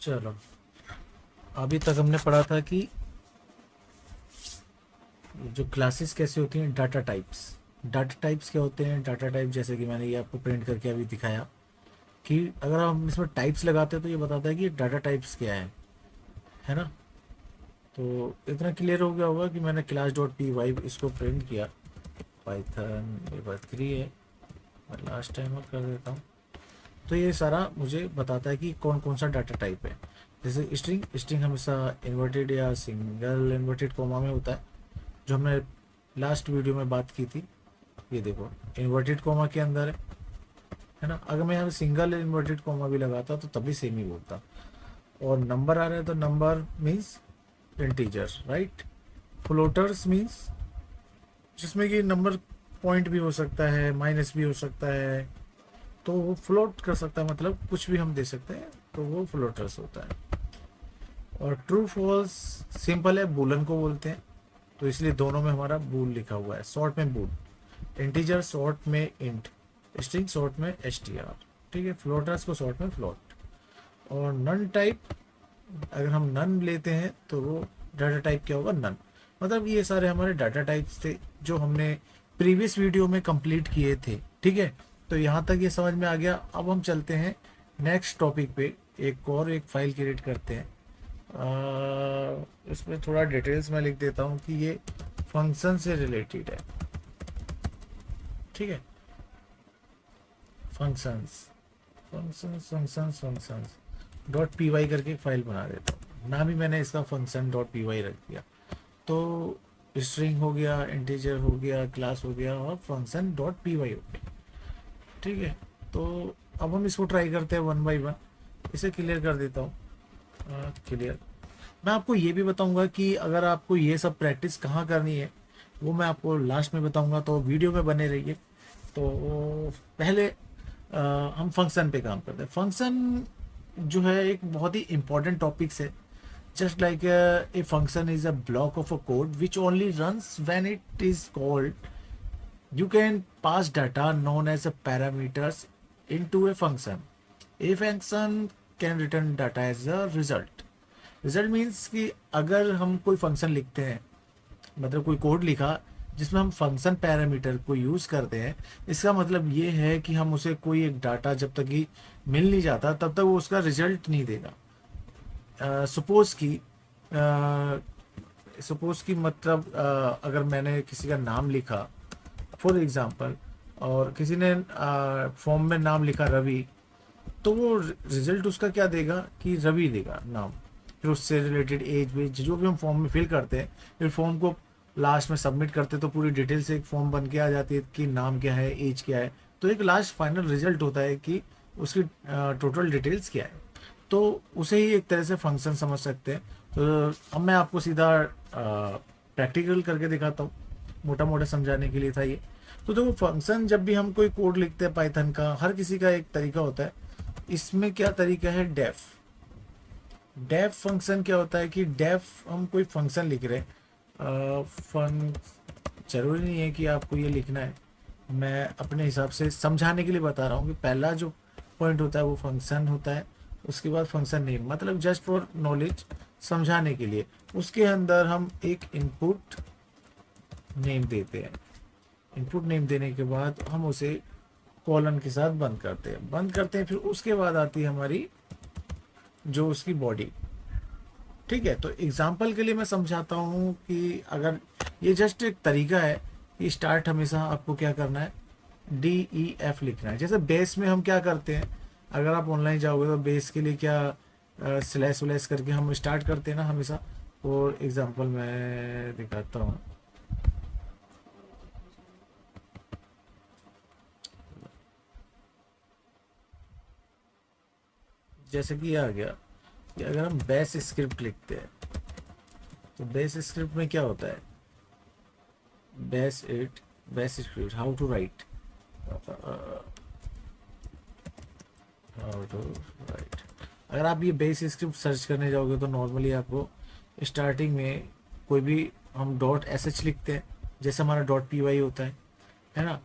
चलो, अभी तक हमने पढ़ा था कि जो क्लासेस कैसे होती हैं, डाटा टाइप्स। डाटा टाइप्स क्या होते हैं? डाटा टाइप जैसे कि मैंने ये आपको प्रिंट करके अभी दिखाया कि अगर हम इसमें टाइप्स लगाते हैं तो ये बताता है कि डाटा टाइप्स क्या है ना। तो इतना क्लियर हो गया होगा कि मैंने क्लास डॉट पी वाई इसको प्रिंट किया। पाइथन पेपर 3 है, मैं लास्ट टाइम और कर देता हूँ। तो ये सारा मुझे बताता है कि कौन कौन सा डाटा टाइप है। जैसे स्ट्रिंग, स्ट्रिंग हमेशा इन्वर्टेड या सिंगल इन्वर्टेड कॉमा में होता है, जो हमने लास्ट वीडियो में बात की थी। ये देखो, इन्वर्टेड कॉमा के अंदर है ना। अगर मैं यहाँ पे सिंगल इन्वर्टेड कॉमा भी लगाता तो तभी सेम ही बोलता। और नंबर आ रहा है तो number means integer, right. Floaters means जिसमें कि नंबर पॉइंट भी हो सकता है, माइनस भी हो सकता है, तो वो फ्लोट कर सकता है, मतलब कुछ भी हम दे सकते हैं, तो वो फ्लोटर्स होता है। और ट्रू फॉल्स सिंपल है, बूलन को बोलते हैं, तो इसलिए दोनों में हमारा बूल लिखा हुआ है। शॉर्ट में बूल, इंटीजर शॉर्ट में इंट, स्ट्रिंग शॉर्ट में str, ठीक है। फ्लोटर्स को शॉर्ट में फ्लोट। और नन टाइप, अगर हम नन लेते हैं तो वो डाटा टाइप क्या होगा? नन। मतलब ये सारे हमारे डाटा टाइप्स थे जो हमने प्रीवियस वीडियो में कंप्लीट किए थे, ठीक है। तो यहाँ तक ये समझ में आ गया। अब हम चलते हैं नेक्स्ट टॉपिक पे। एक फाइल क्रिएट करते हैं। इसमें थोड़ा डिटेल्स मैं लिख देता हूँ कि ये फंक्शन से रिलेटेड है, ठीक है। Functions functions functions functions dot P Y करके एक फाइल बना देता हूँ। नाम ही मैंने इसका फंक्शन डॉट पी वाई रख दिया। तो स्ट्रिंग हो गया, इंटीजर हो गया, क्लास हो गया, और फंक्शन डॉट पी वाई हो गया, ठीक है। तो अब हम इसको ट्राई करते हैं वन बाई वन। इसे क्लियर कर देता हूँ। क्लियर। मैं आपको ये भी बताऊंगा कि अगर आपको ये सब प्रैक्टिस कहाँ करनी है, वो मैं आपको लास्ट में बताऊंगा, तो वीडियो में बने रहिए। तो पहले हम फंक्शन पे काम करते हैं। फंक्शन जो है एक बहुत ही इंपॉर्टेंट टॉपिक्स है। Just like a function is a block of a code which only runs when it is called. You can pass data known as a parameters into a function. A function can return data as a result. Result means कि अगर हम कोई function लिखते हैं, मतलब कोई code लिखा जिसमें हम फंक्शन पैरामीटर को यूज़ करते हैं, इसका मतलब ये है कि हम उसे कोई एक डाटा जब तक कि मिल नहीं जाता तब तक वो उसका रिजल्ट नहीं देगा। सपोज कि मतलब अगर मैंने किसी का नाम लिखा फॉर एग्जांपल, और किसी ने फॉर्म में नाम लिखा रवि, तो वो रिजल्ट उसका क्या देगा कि रवि देगा नाम। फिर उससे रिलेटेड एज वेज जो भी हम फॉर्म में फिल करते हैं, फिर फॉर्म को लास्ट में सबमिट करते हैं तो पूरी डिटेल से एक फॉर्म बन के आ जाती है कि नाम क्या है, एज क्या है। तो एक लास्ट फाइनल रिजल्ट होता है कि उसकी टोटल डिटेल्स क्या है। तो उसे ही एक तरह से फंक्शन समझ सकते हैं। तो अब मैं आपको सीधा प्रैक्टिकल करके दिखाता हूँ, मोटा मोटा समझाने के लिए था ये। तो देखो, फंक्शन जब भी हम कोई कोड लिखते हैं पाइथन का, हर किसी का एक तरीका होता है। इसमें क्या तरीका है? डेफ। डेफ फंक्शन क्या होता है कि डेफ हम कोई फंक्शन लिख रहे हैं। जरूरी नहीं है कि आपको ये लिखना है, मैं अपने हिसाब से समझाने के लिए बता रहा हूँ कि पहला जो पॉइंट होता है वो फंक्शन होता है। उसके बाद फंक्शन नेम, मतलब जस्ट फॉर नॉलेज, समझाने के लिए। उसके अंदर हम एक इनपुट नेम देते हैं। इनपुट नेम देने के बाद हम उसे कॉलन के साथ बंद करते हैं। फिर उसके बाद आती है हमारी जो उसकी बॉडी, ठीक है। तो एग्जाम्पल के लिए मैं समझाता हूँ कि अगर ये जस्ट एक तरीका है कि स्टार्ट हमेशा आपको क्या करना है, DEF लिखना है। जैसे बेस में हम क्या करते हैं, अगर आप ऑनलाइन जाओगे तो बेस के लिए क्या स्लैश व्लैश करके हम स्टार्ट करते हैं ना हमेशा। और एग्जाम्पल मैं दिखाता हूँ। जैसे कि ये आ गया कि अगर हम बेस स्क्रिप्ट लिखते हैं, तो बेस स्क्रिप्ट में क्या होता है? Bash script how to write, अगर आप ये बेस स्क्रिप्ट सर्च करने जाओगे तो नॉर्मली आपको स्टार्टिंग में कोई भी हम डॉट एस एच लिखते हैं, जैसे हमारा डॉट पी वाई होता है ना।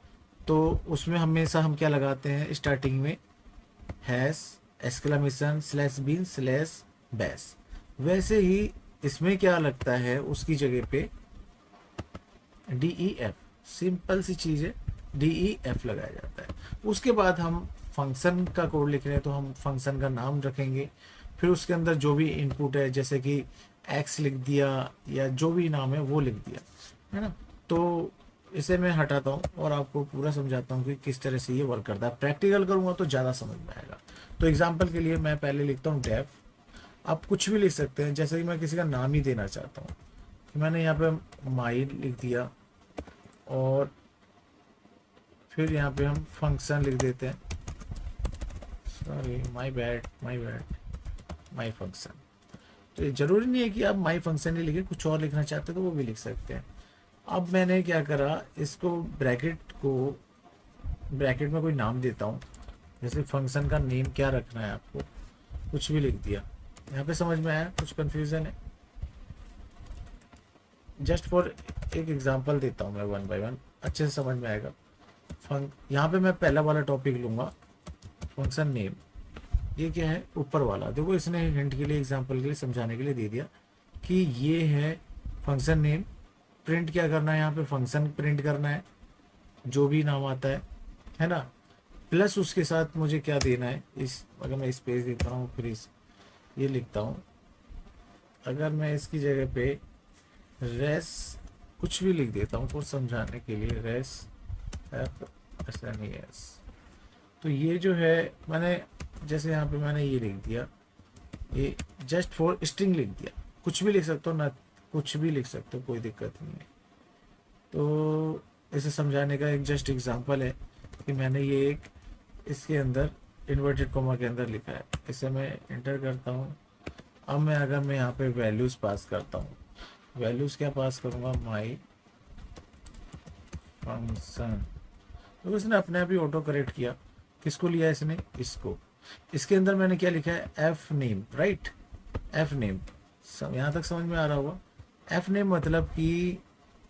तो उसमें हमेशा हम क्या लगाते हैं स्टार्टिंग में? Hash exclamation slash bin slash bash. वैसे ही इसमें क्या लगता है, उसकी जगह पे DEF, सिंपल सी चीज़ है, DEF लगाया जाता है। उसके बाद हम फंक्शन का कोड लिख रहे हैं तो हम फंक्शन का नाम रखेंगे, फिर उसके अंदर जो भी इनपुट है जैसे कि x लिख दिया या जो भी नाम है वो लिख दिया, है ना। तो इसे मैं हटाता हूँ और आपको पूरा समझाता हूँ कि किस तरह से ये वर्क करता है। प्रैक्टिकल करूँगा तो ज़्यादा समझ में आएगा। तो एग्जाम्पल के लिए मैं पहले लिखता हूँ डेफ। आप कुछ भी लिख सकते हैं, जैसे कि मैं किसी का नाम ही देना चाहता हूँ, मैंने यहाँ पे माई लिख दिया और फिर यहाँ पे हम फंक्शन लिख देते हैं, sorry my bad my function. तो ये ज़रूरी नहीं है कि आप माई फंक्शन ही लिखे, कुछ और लिखना चाहते तो वो भी लिख सकते हैं। अब मैंने क्या करा, इसको ब्रैकेट में कोई नाम देता हूँ, जैसे फंक्शन का नेम क्या रखना है आपको, कुछ भी लिख दिया। यहाँ पे समझ में आया, कुछ कन्फ्यूज़न है? जस्ट फॉर एक एग्जांपल देता हूँ मैं, वन बाय वन अच्छे से समझ में आएगा। यहाँ पे मैं पहला वाला टॉपिक लूँगा, फंक्शन नेम। ये क्या है, ऊपर वाला देखो, इसने हिंट के लिए, एग्जांपल के लिए, समझाने के लिए दे दिया कि ये है फंक्शन नेम। प्रिंट क्या करना है, यहाँ पे फंक्शन प्रिंट करना है, जो भी नाम आता है ना। प्लस उसके साथ मुझे क्या देना है, इस अगर मैं स्पेस देता हूँ फिर ये लिखता हूँ, अगर मैं इसकी जगह पे रेस कुछ भी लिख देता हूँ फॉर समझाने के लिए, रेस FSNES। तो ये जो है मैंने, जैसे यहाँ पे मैंने ये लिख दिया, ये जस्ट फॉर स्ट्रिंग लिख दिया। कुछ भी लिख सकते हो ना, कुछ भी लिख सकते हो, कोई दिक्कत नहीं है। तो इसे समझाने का एक जस्ट एग्जांपल है कि मैंने ये एक इसके अंदर इन्वर्टेड कॉमा के अंदर लिखा है। इसे मैं एंटर करता हूँ। अब मैं यहाँ पे वैल्यूज़ पास करता हूँ, वैल्यूज़ क्या पास करूँगा, माई फंक्शन। तो इसने अपने आप ही ऑटो करेक्ट किया। किसको लिया इसने, इसको। इसके अंदर मैंने क्या लिखा है, F name, right, F name. यहाँ तक समझ में आ रहा होगा। एफ नेम मतलब कि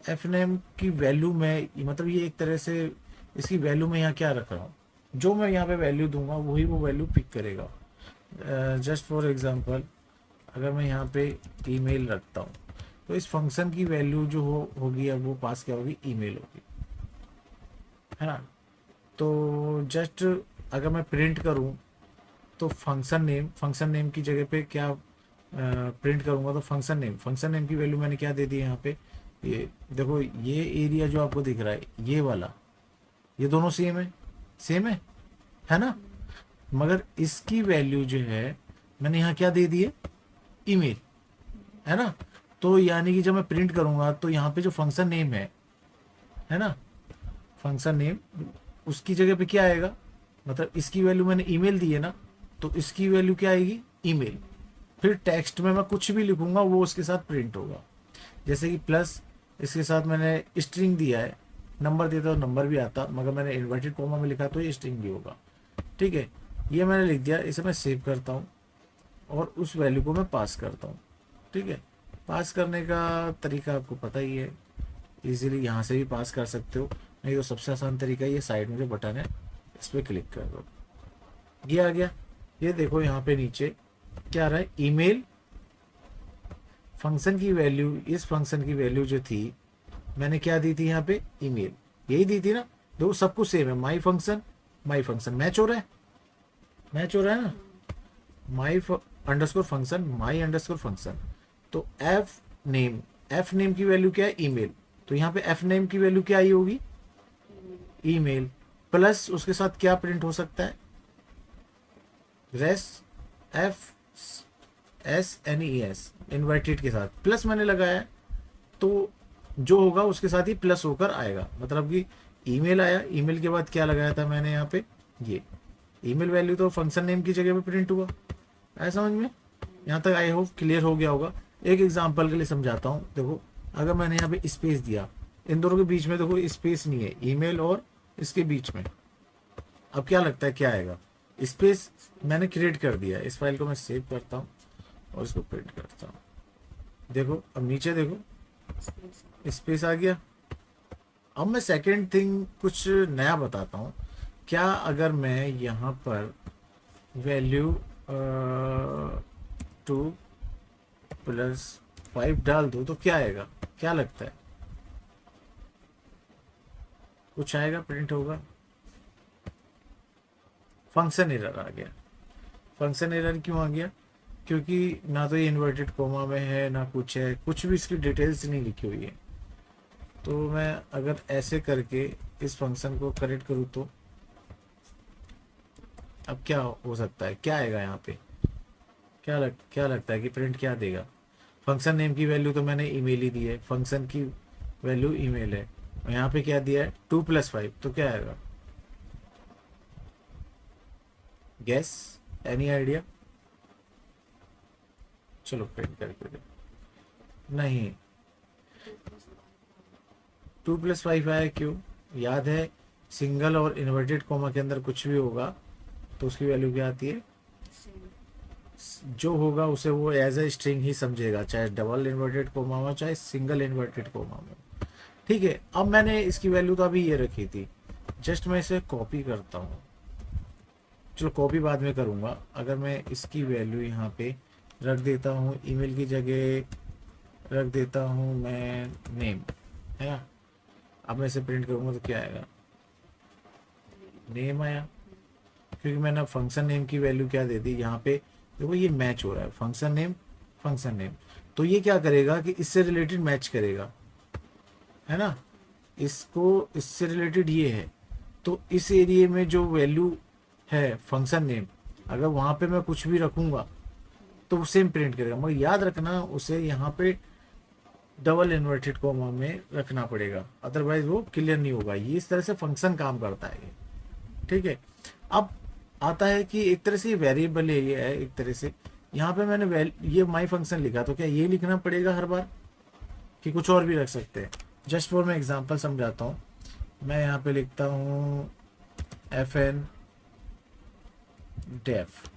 एफ नेम की वैल्यू में, मतलब ये एक तरह से इसकी वैल्यू में यहाँ क्या रख रहा हूँ, जो मैं यहाँ पे वैल्यू दूंगा वही वो वैल्यू पिक करेगा। जस्ट फॉर एग्जांपल, अगर मैं यहाँ पे ईमेल रखता हूँ तो इस फंक्शन की वैल्यू जो होगी अब वो पास क्या होगी, ईमेल होगी, है ना। तो जस्ट अगर मैं प्रिंट करूँ तो फंक्शन नेम की जगह पे क्या प्रिंट करूँगा, तो फंक्शन नेम की वैल्यू मैंने क्या दे दी है यहाँ पे। ये देखो, ये एरिया जो आपको दिख रहा है, ये वाला, ये दोनों सेम है ना। मगर इसकी वैल्यू जो है मैंने यहाँ क्या दे दी है, ईमेल, है ना। तो यानी कि जब मैं प्रिंट करूँगा तो यहाँ पे जो फंक्शन नेम है ना, फंक्शन नेम, उसकी जगह पे क्या आएगा, मतलब इसकी वैल्यू मैंने ईमेल दी है ना, तो इसकी वैल्यू क्या आएगी, ईमेल। फिर टेक्स्ट में मैं कुछ भी लिखूंगा वो उसके साथ प्रिंट होगा। जैसे कि प्लस इसके साथ मैंने स्ट्रिंग दिया है, नंबर देता तो नंबर भी आता, मगर मैंने इन्वर्टेड कॉमा में लिखा तो ये स्ट्रिंग भी होगा। ठीक है, ये मैंने लिख दिया। इसे मैं सेव करता हूँ और उस वैल्यू को मैं पास करता हूँ। ठीक है, पास करने का तरीका आपको पता ही है, इजीली यहाँ से भी पास कर सकते हो, नहीं तो सबसे आसान तरीका ये साइड में जो बटन है इस पर क्लिक कर दो, ये आ गया। ये देखो यहाँ पे नीचे क्या आ रहा है, ईमेल। फंक्शन की वैल्यू, इस फंक्शन की वैल्यू जो थी मैंने क्या दी थी यहाँ पे, ईमेल, यही दी थी ना। देखो सब कुछ सेम है, माई फंक्शन मैच हो रहा है ना, माई अंडरस्कोर फंक्शन, माई अंडरस्कोर फंक्शन। तो एफ नेम की वैल्यू क्या है, ईमेल। तो यहाँ पे एफ नेम की वैल्यू क्या आई होगी, ईमेल। प्लस उसके साथ क्या प्रिंट हो सकता है, रेस FSNES इन्वर्टेड के साथ प्लस मैंने लगाया, तो जो होगा उसके साथ ही प्लस होकर आएगा। मतलब कि ईमेल आया, ईमेल के बाद क्या लगाया था मैंने यहाँ पे, ये ईमेल वैल्यू, तो फंक्शन नेम की जगह पे प्रिंट हुआ। आया समझ में? यहाँ तक आई होप क्लियर हो गया होगा। एक एग्जांपल के लिए समझाता हूँ। देखो, अगर मैंने यहाँ पे स्पेस दिया, इन दोनों के बीच में देखो स्पेस नहीं है, ईमेल और इसके बीच में, अब क्या लगता है क्या आएगा, स्पेस मैंने क्रिएट कर दिया। इस फाइल को मैं सेव करता हूँ और इसको प्रिंट करता हूँ। देखो अब नीचे देखो स्पेस आ गया। अब मैं सेकंड थिंग कुछ नया बताता हूँ। क्या अगर मैं यहाँ पर वैल्यू 2 + 5 डाल दो तो क्या आएगा, क्या लगता है? कुछ आएगा, प्रिंट होगा? फंक्शन एरर आ गया। फंक्शन एरर क्यों आ गया? क्योंकि ना तो ये इन्वर्टेड कोमा में है ना कुछ है, कुछ भी इसकी डिटेल्स नहीं लिखी हुई है। तो मैं अगर ऐसे करके इस फंक्शन को करेक्ट करूँ तो अब क्या हो सकता है, क्या आएगा यहाँ पे? क्या लगता है कि प्रिंट क्या देगा? फंक्शन नेम की वैल्यू तो मैंने ईमेल ही दी है, फंक्शन की वैल्यू ईमेल है, और यहाँ पे क्या दिया है 2 + 5, तो क्या आएगा? Gas, any idea? चलो प्रिंट करके दे। नहीं, 2 + 5 आया क्यों? याद है, सिंगल और इन्वर्टेड कोमा के अंदर कुछ भी होगा तो उसकी वैल्यू क्या आती है? जो होगा उसे वो एज ए स्ट्रिंग ही समझेगा, चाहे डबल इन्वर्टेड कोमा हो चाहे सिंगल इन्वर्टेड कोमा हो। ठीक है, अब मैंने इसकी वैल्यू तो अभी ये रखी थी, जस्ट मैं इसे कॉपी करता हूँ। चलो कॉपी बाद में करूँगा। अगर मैं इसकी वैल्यू यहाँ पे रख देता हूँ, ईमेल की जगह रख देता हूँ मैं नेम, है ना? अब मैं इसे प्रिंट करूँगा तो क्या आएगा? नेम आया, क्योंकि मैंने फंक्शन नेम की वैल्यू क्या दे दी यहाँ पे। देखो ये मैच हो रहा है, फंक्शन नेम फंक्शन नेम, तो ये क्या करेगा कि इससे रिलेटेड मैच करेगा, है ना? इसको इससे रिलेटेड ये है, तो इस एरिया में जो वैल्यू है फंक्शन नेम, अगर वहाँ पे मैं कुछ भी रखूँगा तो वो सेम प्रिंट करेगा, मगर याद रखना उसे यहाँ पे डबल इन्वर्टेड कोमा में रखना पड़ेगा, अदरवाइज वो क्लियर नहीं होगा। ये इस तरह से फंक्शन काम करता है ये। ठीक है, अब आता है कि एक तरह से ये वेरिएबल है, ये है एक तरह से। यहाँ पे मैंने ये माई फंक्शन लिखा, तो क्या ये लिखना पड़ेगा हर बार कि कुछ और भी रख सकते हैं? जस्ट फॉर मैं एग्जांपल समझाता हूँ। मैं यहाँ पे लिखता हूँ FN डेफ,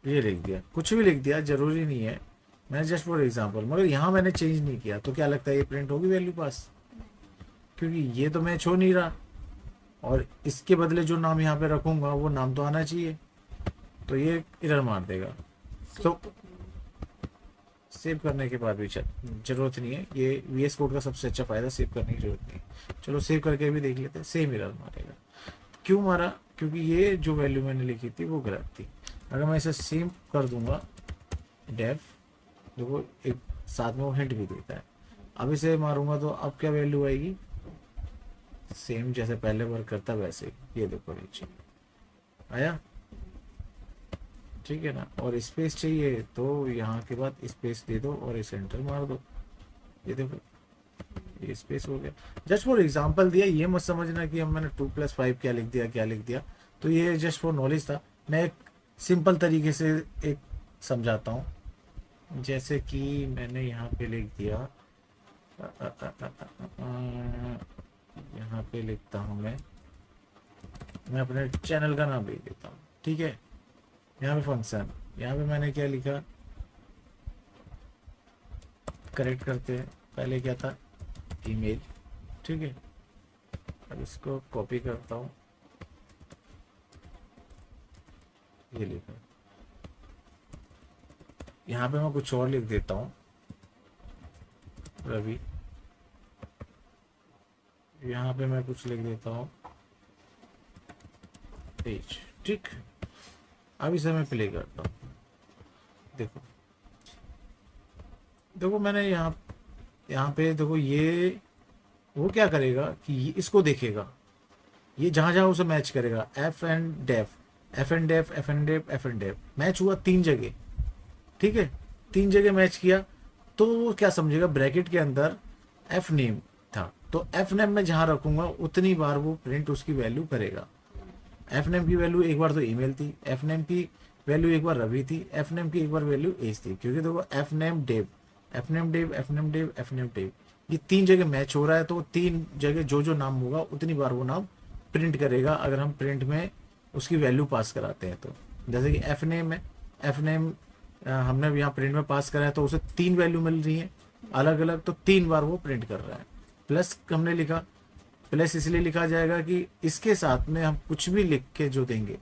ये लिख दिया, कुछ भी लिख दिया, जरूरी नहीं है, मैं जस्ट फॉर एग्जांपल। मगर यहाँ मैंने चेंज नहीं किया, तो क्या लगता है ये प्रिंट होगी वैल्यू पास? क्योंकि ये तो मैच हो नहीं रहा, और इसके बदले जो नाम यहाँ पे रखूंगा वो नाम तो आना चाहिए, तो ये एरर मार देगा। तो सेव करने के बाद भी जरूरत नहीं है, ये VS कोड का सबसे अच्छा फायदा, सेव करने की जरूरत नहीं। चलो सेव करके भी देख लेते हैं, सेम एरर मारेगा। क्यों मारा? क्योंकि ये जो वैल्यू मैंने लिखी थी वो गलत थी। अगर मैं इसे सेव कर दूंगा डेफ, देखो एक साथ में वो हिंट भी देता है। अब इसे मारूंगा तो अब क्या वैल्यू आएगी? सेम जैसे पहले वर्क करता वैसे ही, ये देखो नीचे आया। ठीक है ना? और स्पेस चाहिए तो यहाँ के बाद स्पेस दे दो और इसे एंटर मार दो, ये देखो ये स्पेस हो गया। जस्ट फॉर एग्जांपल दिया, ये मत समझना कि हम मैंने 2 + 5 क्या लिख दिया क्या लिख दिया, तो ये जस्ट फॉर नॉलेज था। मैं एक सिंपल तरीके से एक समझाता हूँ, जैसे कि मैंने यहाँ पे लिख दिया, यहाँ पे लिखता हूँ मैं अपने चैनल का नाम लिख देता हूँ। ठीक है, यहाँ पे फंक्शन, यहाँ पे मैंने क्या लिखा, करेक्ट करते हैं, पहले क्या था ईमेल। ठीक है, अब इसको कॉपी करता हूँ, ये लिखा, यहाँ पे मैं कुछ और लिख देता हूँ रवि, यहाँ पे मैं कुछ लिख देता हूँ पेज। ठीक, अब इसे मैं प्ले करता हूँ, देखो देखो मैंने यहाँ पे देखो, ये वो क्या करेगा कि इसको देखेगा, ये जहाँ जहाँ उसे मैच करेगा, एफ एंड डेफ मैच हुआ 3 जगह। ठीक है, 3 जगह मैच किया, तो वो क्या समझेगा, ब्रैकेट के अंदर एफ नेम था, तो एफ नेम में जहाँ रखूंगा उतनी बार वो प्रिंट उसकी वैल्यू करेगा। एफ नेम की वैल्यू एक बार तो ईमेल थी, एफ नेम की वैल्यू एक बार रवि थी, एफ नेम की एक बार वैल्यू एज थी, क्योंकि देखो F name Dave, F name Dave, F name Dave, F name Dave, ये 3 जगह मैच हो रहा है, तो 3 जगह जो जो नाम होगा उतनी बार वो नाम प्रिंट करेगा, अगर हम प्रिंट में उसकी वैल्यू पास कराते हैं तो। जैसे कि एफ नेम है, एफ नेम हमने यहाँ प्रिंट में पास करा है, तो उसे 3 वैल्यू मिल रही है अलग अलग, तो 3 बार वो प्रिंट कर रहा है। प्लस हमने लिखा प्लस इसलिए लिखा जाएगा कि इसके साथ में हम कुछ भी लिख के जो देंगे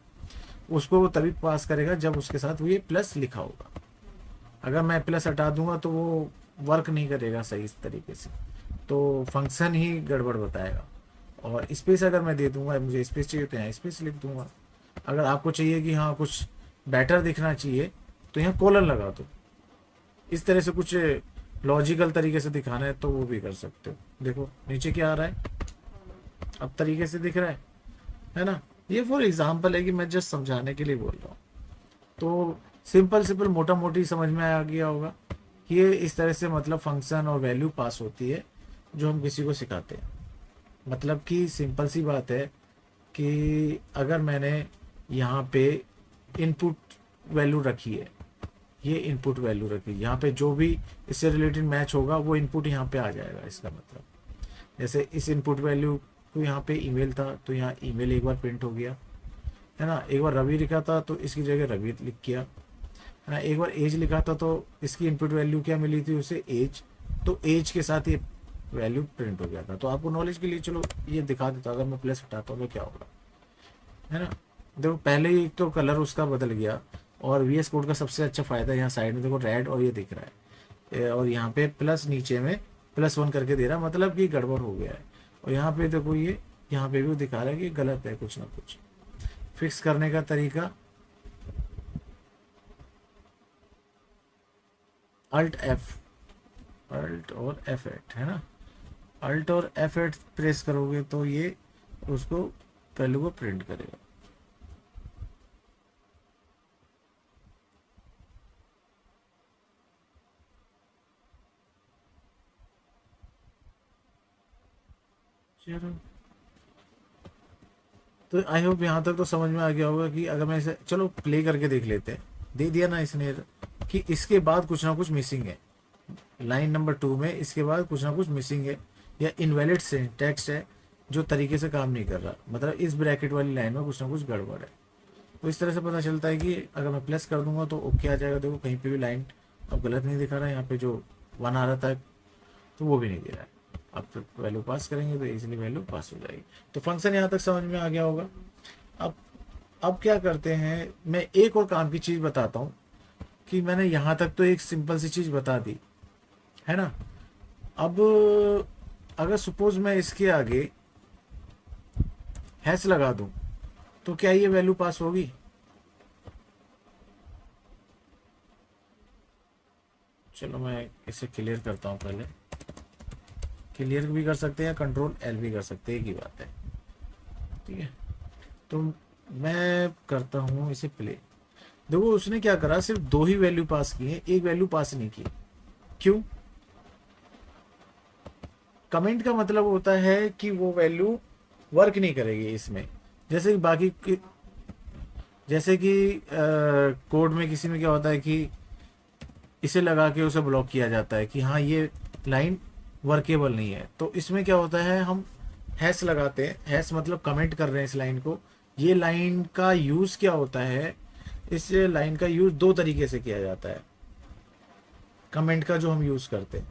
उसको वो तभी पास करेगा जब उसके साथ वो ये प्लस लिखा होगा। अगर मैं प्लस हटा दूंगा तो वो वर्क नहीं करेगा सही इस तरीके से, तो फंक्शन ही गड़बड़ बताएगा। और स्पेस अगर मैं दे दूंगा, मुझे स्पेस चाहिए तो यहाँ स्पेस लिख दूंगा। अगर आपको चाहिए कि हाँ कुछ बेटर दिखना चाहिए तो यहाँ कोलन लगा दो। इस तरह से कुछ लॉजिकल तरीके से दिखाना है तो वो भी कर सकते हो। देखो नीचे क्या आ रहा है, अब तरीके से दिख रहा है ना। ये फॉर एग्जाम्पल है कि मैं जस्ट समझाने के लिए बोल रहा हूँ। तो सिंपल सिंपल मोटा मोटी समझ में आ गया होगा कि ये इस तरह से मतलब फंक्शन और वैल्यू पास होती है जो हम किसी को सिखाते हैं। मतलब कि सिंपल सी बात है कि अगर मैंने यहाँ पे इनपुट वैल्यू रखी है, ये इनपुट वैल्यू रखी है, यहाँ पे जो भी इससे रिलेटेड मैच होगा वो इनपुट यहाँ पे आ जाएगा। इसका मतलब जैसे इस इनपुट वैल्यू को यहाँ पे ईमेल था तो यहाँ ईमेल एक बार प्रिंट हो गया, है ना। एक बार रवि लिखा था तो इसकी जगह रवि लिख किया, है ना। एक बार एज लिखा था तो इसकी इनपुट वैल्यू क्या मिली थी उसे, एज, तो एज के साथ ये वैल्यू प्रिंट हो गया था। तो आपको नॉलेज के लिए चलो ये दिखा देता, अगर मैं प्लस हटाता हूँ तो क्या होगा, है ना। देखो पहले ही तो कलर उसका बदल गया। और वी एस कोड का सबसे अच्छा फायदा यहाँ साइड में देखो रेड और ये दिख रहा है, और यहाँ पे प्लस नीचे में +1 करके दे रहा है, मतलब कि गड़बड़ हो गया है। और यहाँ पे देखो ये यहाँ पे भी दिखा रहा है कि गलत है कुछ ना कुछ। फिक्स करने का तरीका अल्ट और F8, है ना। अल्ट और F8 प्रेस करोगे तो ये उसको वैल्यू को प्रिंट करेगा। चलो तो आई होप यहाँ तक तो समझ में आ गया होगा कि अगर मैं इसे चलो प्ले करके देख लेते हैं। दे दिया ना इसने कि इसके बाद कुछ ना कुछ मिसिंग है, लाइन नंबर 2 में इसके बाद कुछ ना कुछ मिसिंग है या इनवैलिड सिंटैक्स है जो तरीके से काम नहीं कर रहा, मतलब इस ब्रैकेट वाली लाइन में कुछ ना कुछ गड़बड़ है। तो इस तरह से पता चलता है कि अगर मैं प्लस कर दूंगा तो ओके आ जाएगा। देखो कहीं पे भी लाइन अब गलत नहीं दिखा रहा है, यहाँ पे जो 1 आ रहा था तो वो भी नहीं दे रहा है। अब वैल्यू पास करेंगे तो इजीली वैल्यू पास हो जाएगी। तो फंक्शन यहाँ तक समझ में आ गया होगा। अब अब क्या करते हैं, मैं एक और काम की चीज़ बताता हूँ कि मैंने यहाँ तक तो एक सिंपल सी चीज़ बता दी, है ना। अब अगर सपोज मैं इसके आगे हैश लगा दूं तो क्या ये वैल्यू पास होगी? चलो मैं इसे क्लियर करता हूँ पहले। क्लियर भी कर सकते हैं, Ctrl+L भी कर सकते हैं, एक ही बात है, ठीक है। तो मैं करता हूँ इसे प्ले। देखो उसने क्या करा, सिर्फ 2 ही वैल्यू पास की है, एक वैल्यू पास नहीं की। क्यों? कमेंट का मतलब होता है कि वो वैल्यू वर्क नहीं करेगी इसमें। जैसे कि बाकी जैसे कि कोड में किसी में क्या होता है कि इसे लगा के उसे ब्लॉक किया जाता है कि हाँ ये लाइन वर्केबल नहीं है। तो इसमें क्या होता है, हम हैश लगाते हैं, हैश मतलब कमेंट कर रहे हैं इस लाइन को। ये लाइन का यूज़ क्या होता है, इस लाइन का यूज़ 2 तरीके से किया जाता है कमेंट का जो हम यूज़ करते हैं।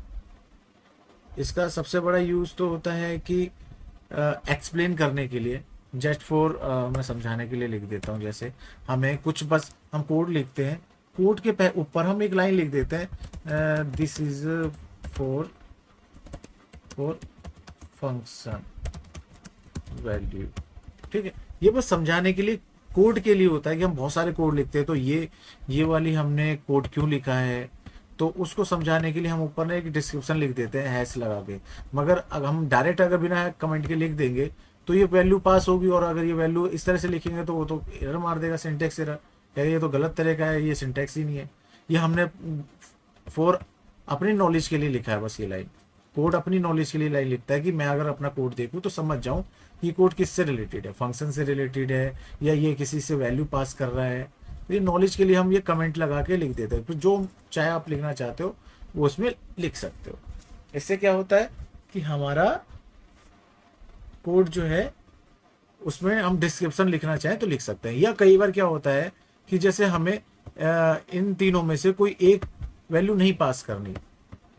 इसका सबसे बड़ा यूज़ तो होता है कि एक्सप्लेन करने के लिए, जस्ट फॉर मैं समझाने के लिए लिख देता हूँ। जैसे हमें कुछ बस हम कोड लिखते हैं, कोड के ऊपर हम एक लाइन लिख देते हैं, this is for function value, ठीक है। ये बस समझाने के लिए, कोड के लिए होता है कि हम बहुत सारे कोड लिखते हैं तो ये वाली हमने कोड क्यों लिखा है, तो उसको समझाने के लिए हम ऊपर ना एक डिस्क्रिप्शन लिख देते हैं हैश लगा के। मगर अगर हम डायरेक्ट अगर बिना कमेंट के लिख देंगे तो ये वैल्यू पास होगी, और अगर ये वैल्यू इस तरह से लिखेंगे तो वो तो एरर मार देगा, सिंटेक्स एरर, यार ये तो गलत तरह का है, ये सिंटेक्स ही नहीं है। ये हमने फॉर अपनी नॉलेज के लिए लिखा है बस। ये लाइन कोड अपनी नॉलेज के लिए लाइन लिखता है कि मैं अगर अपना कोड देखूँ तो समझ जाऊँ ये कोड किससे रिलेटेड है, फंक्शन से रिलेटेड है या ये किसी से वैल्यू पास कर रहा है। तो ये नॉलेज के लिए हम ये कमेंट लगा के लिख देते हैं, फिर जो चाहे आप लिखना चाहते हो वो उसमें लिख सकते हो। इससे क्या होता है कि हमारा कोड जो है उसमें हम डिस्क्रिप्शन लिखना चाहें तो लिख सकते हैं। या कई बार क्या होता है कि जैसे हमें इन तीनों में से कोई एक वैल्यू नहीं पास करनी,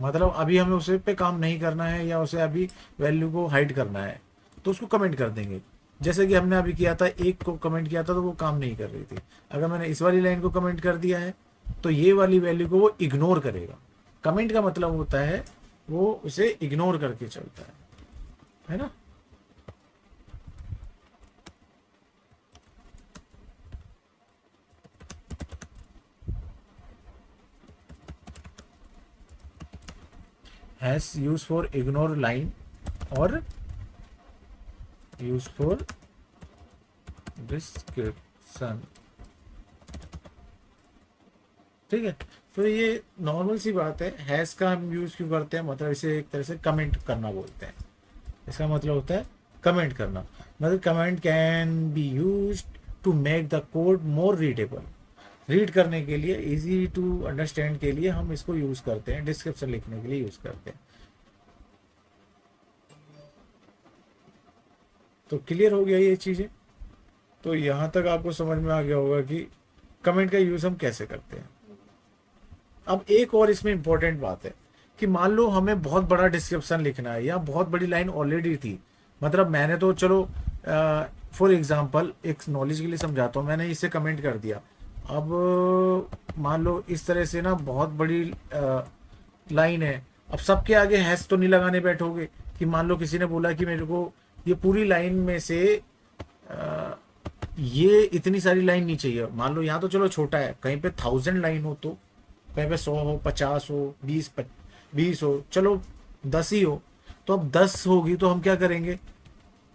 मतलब अभी हमें उसे पे काम नहीं करना है या उसे अभी वैल्यू को हाइड करना है, तो उसको कमेंट कर देंगे। जैसे कि हमने अभी किया था, एक को कमेंट किया था तो वो काम नहीं कर रही थी। अगर मैंने इस वाली लाइन को कमेंट कर दिया है तो ये वाली वैल्यू को वो इग्नोर करेगा। कमेंट का मतलब होता है वो उसे इग्नोर करके चलता है ना। Has use for ignore line और यूज फॉर डिस्क्रिप्शन। ठीक है, तो ये नॉर्मल सी बात है। हैज का हम यूज क्यों करते हैं, मतलब इसे एक तरह से कमेंट करना बोलते हैं। इसका मतलब होता है कमेंट करना। मतलब comment can be use to make the code more readable. Read करने के लिए, इजी टू अंडरस्टैंड के लिए हम इसको यूज करते हैं, डिस्क्रिप्शन लिखने के लिए यूज करते हैं। तो क्लियर हो गया ये चीजें। तो यहाँ तक आपको समझ में आ गया होगा कि कमेंट का यूज हम कैसे करते हैं। अब एक और इसमें इंपॉर्टेंट बात है कि मान लो हमें बहुत बड़ा डिस्क्रिप्शन लिखना है या बहुत बड़ी लाइन ऑलरेडी थी। मतलब मैंने तो चलो फॉर एग्जांपल एक नॉलेज के लिए समझाता हूँ, मैंने इसे कमेंट कर दिया। अब मान लो इस तरह से ना बहुत बड़ी लाइन है। अब सबके आगे हैश तो नहीं लगाने बैठोगे कि मान लो किसी ने बोला कि मेरे को ये पूरी लाइन में से ये इतनी सारी लाइन नहीं चाहिए। मान लो यहाँ तो चलो छोटा है, कहीं पे 1000 लाइन हो तो, कहीं पे 100 हो, 50 हो, 20 हो, चलो 10 ही हो। तो अब 10 होगी तो हम क्या करेंगे,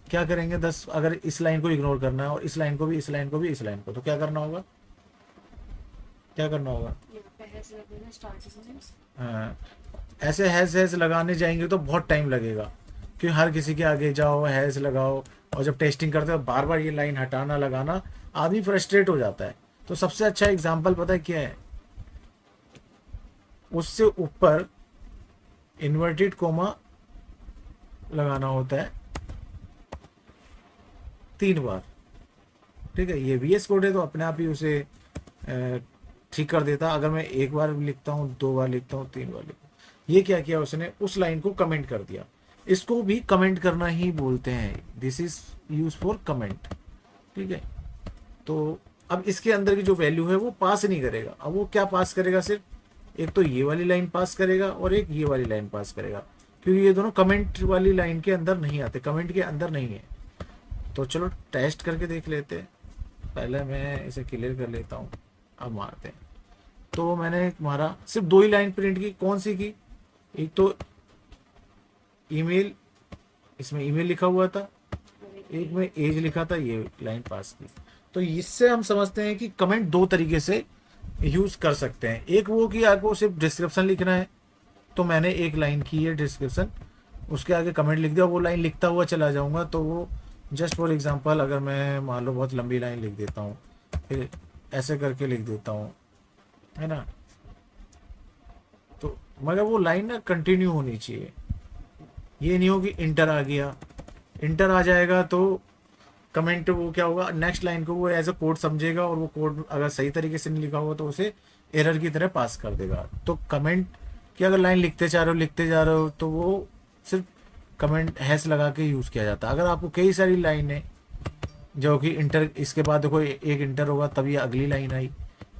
क्या करेंगे 10, अगर इस लाइन को इग्नोर करना है और इस लाइन को भी, इस लाइन को भी, इस लाइन को, तो क्या करना होगा, क्या करना होगा। हाँ, ऐसे हैज हैज लगाने जाएंगे तो बहुत टाइम लगेगा, कि हर किसी के आगे जाओ हैज लगाओ, और जब टेस्टिंग करते हो बार बार ये लाइन हटाना लगाना, आदमी फ्रस्ट्रेट हो जाता है। तो सबसे अच्छा एग्जाम्पल पता है क्या है, उससे ऊपर इन्वर्टेड कोमा लगाना होता है 3 बार। ठीक है, ये VS कोड है तो अपने आप ही उसे ठीक कर देता। अगर मैं एक बार लिखता हूँ, 2 बार लिखता हूँ, 3 बार लिखता हूँ, ये क्या किया उसने, उस लाइन को कमेंट कर दिया। इसको भी कमेंट करना ही बोलते हैं, this is use for comment. ठीक है, तो अब इसके अंदर की जो वैल्यू है वो पास नहीं करेगा। अब वो क्या पास करेगा, सिर्फ एक तो ये वाली लाइन पास करेगा और एक ये वाली लाइन पास करेगा, क्योंकि ये दोनों कमेंट वाली लाइन के अंदर नहीं आते, कमेंट के अंदर नहीं है। तो चलो टेस्ट करके देख लेते हैं। पहले मैं इसे क्लियर कर लेता हूँ, अब मारते हैं। तो मैंने मारा, सिर्फ 2 ही लाइन प्रिंट की। कौन सी की, एक तो ईमेल, इसमें ईमेल लिखा हुआ था, एक में एज लिखा था, ये लाइन पास की। तो इससे हम समझते हैं कि कमेंट 2 तरीके से यूज कर सकते हैं। एक वो कि आपको सिर्फ डिस्क्रिप्शन लिखना है, तो मैंने एक लाइन की है डिस्क्रिप्शन, उसके आगे कमेंट लिख दिया, वो लाइन लिखता हुआ चला जाऊंगा। तो वो जस्ट फॉर एग्जांपल, अगर मैं मान लो बहुत लंबी लाइन लिख देता हूँ, फिर ऐसे करके लिख देता हूँ, है ना, तो मगर वो लाइन ना कंटिन्यू होनी चाहिए। ये नहीं हो कि इंटर आ गया, इंटर आ जाएगा तो कमेंट वो क्या होगा, नेक्स्ट लाइन को वो एज अ कोड समझेगा, और वो कोड अगर सही तरीके से नहीं लिखा होगा तो उसे एरर की तरह पास कर देगा। तो कमेंट की अगर लाइन लिखते जा रहे हो, लिखते जा रहे हो, तो वो सिर्फ कमेंट हैश लगा के यूज़ किया जाता है। अगर आपको कई सारी लाइनें जो कि इंटर, इसके बाद देखो एक इंटर होगा तभी अगली लाइन आई,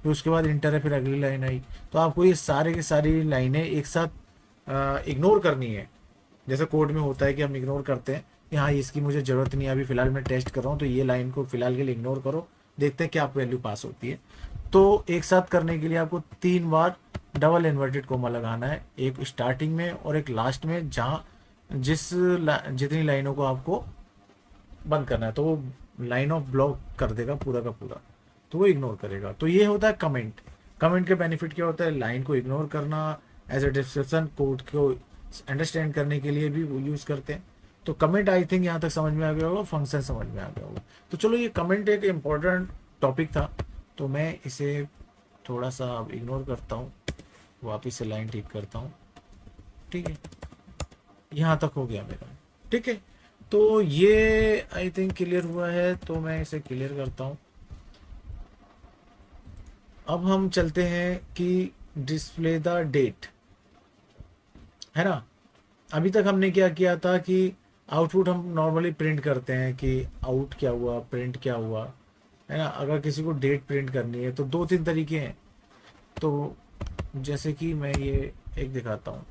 फिर उसके बाद इंटर है, फिर अगली लाइन आई, तो आपको ये सारे की सारी लाइनें एक साथ इग्नोर करनी है। जैसे कोड में होता है कि हम इग्नोर करते हैं कि हाँ इसकी मुझे ज़रूरत नहीं है, अभी फ़िलहाल मैं टेस्ट कर रहा हूँ, तो ये लाइन को फ़िलहाल के लिए इग्नोर करो, देखते हैं क्या आप वैल्यू पास होती है। तो एक साथ करने के लिए आपको 3 बार डबल इन्वर्टेड कोमा लगाना है, एक स्टार्टिंग में और एक लास्ट में, जहाँ जितनी लाइनों को आपको बंद करना है, तो वो लाइन ऑफ ब्लॉक कर देगा पूरा का पूरा, तो वो इग्नोर करेगा। तो ये होता है कमेंट। कमेंट के बेनिफिट क्या होता है, लाइन को इग्नोर करना, एज ए डिस्क्रिप्शन, कोड को अंडरस्टैंड करने के लिए भी वो यूज़ करते हैं। तो कमेंट आई थिंक यहाँ तक समझ में आ गया होगा, फंक्शन समझ में आ गया होगा। तो चलो, ये कमेंट एक इम्पॉर्टेंट टॉपिक था, तो मैं इसे थोड़ा सा अब इग्नोर करता हूँ, वापस से लाइन ठीक करता हूँ। ठीक है, यहाँ तक हो गया मेरा। ठीक है, तो ये आई थिंक क्लियर हुआ है, तो मैं इसे क्लियर करता हूँ। अब हम चलते हैं कि डिस्प्ले द डेट, है ना। अभी तक हमने क्या किया था कि आउटपुट हम नॉर्मली प्रिंट करते हैं कि आउट क्या हुआ, प्रिंट क्या हुआ, है ना। अगर किसी को डेट प्रिंट करनी है तो दो तीन तरीके हैं। तो जैसे कि मैं ये एक दिखाता हूँ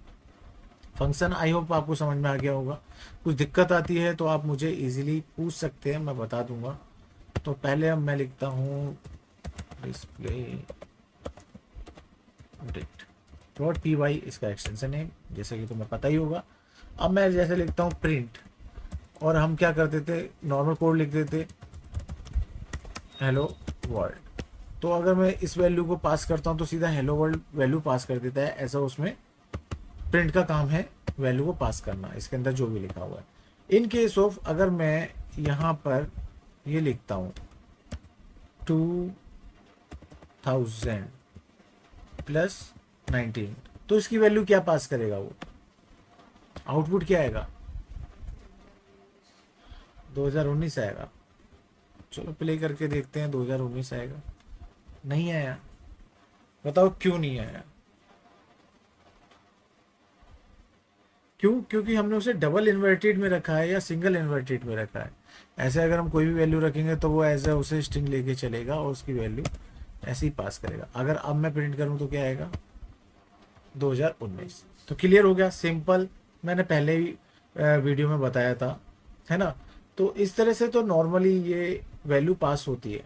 फंक्शन। आई होप आपको समझ में आ गया होगा। कुछ दिक्कत आती है तो आप मुझे इजीली पूछ सकते हैं, मैं बता दूंगा। तो पहले अब मैं लिखता हूँ display date dot P Y, इसका एक्सटेंशन है जैसे कि तुम्हें पता ही होगा। अब मैं जैसे लिखता हूँ प्रिंट, और हम क्या करते थे, नॉर्मल कोड लिख देते हेलो वर्ल्ड। तो अगर मैं इस वैल्यू को पास करता हूँ तो सीधा हेलो वर्ल्ड वैल्यू पास कर देता है। ऐसा उसमें प्रिंट का काम है, वैल्यू को पास करना, इसके अंदर जो भी लिखा हुआ है। इन केस ऑफ अगर मैं यहाँ पर ये लिखता हूँ 2000 प्लस 19, तो इसकी वैल्यू क्या पास करेगा वो, आउटपुट क्या आएगा, 2019 आएगा। चलो प्ले करके देखते हैं, 2019 आएगा। नहीं आया। बताओ क्यों नहीं आया। क्यों? क्योंकि हमने उसे डबल इन्वर्टेड में रखा है या सिंगल इन्वर्टेड में रखा है। ऐसे अगर हम कोई भी वैल्यू रखेंगे तो वो एज ए उसे स्ट्रिंग लेके चलेगा और उसकी वैल्यू ऐसे ही पास करेगा। अगर अब मैं प्रिंट करूं तो क्या आएगा, 2019। तो क्लियर हो गया, सिंपल। मैंने पहले ही वीडियो में बताया था, है ना। तो इस तरह से तो नॉर्मली ये वैल्यू पास होती है।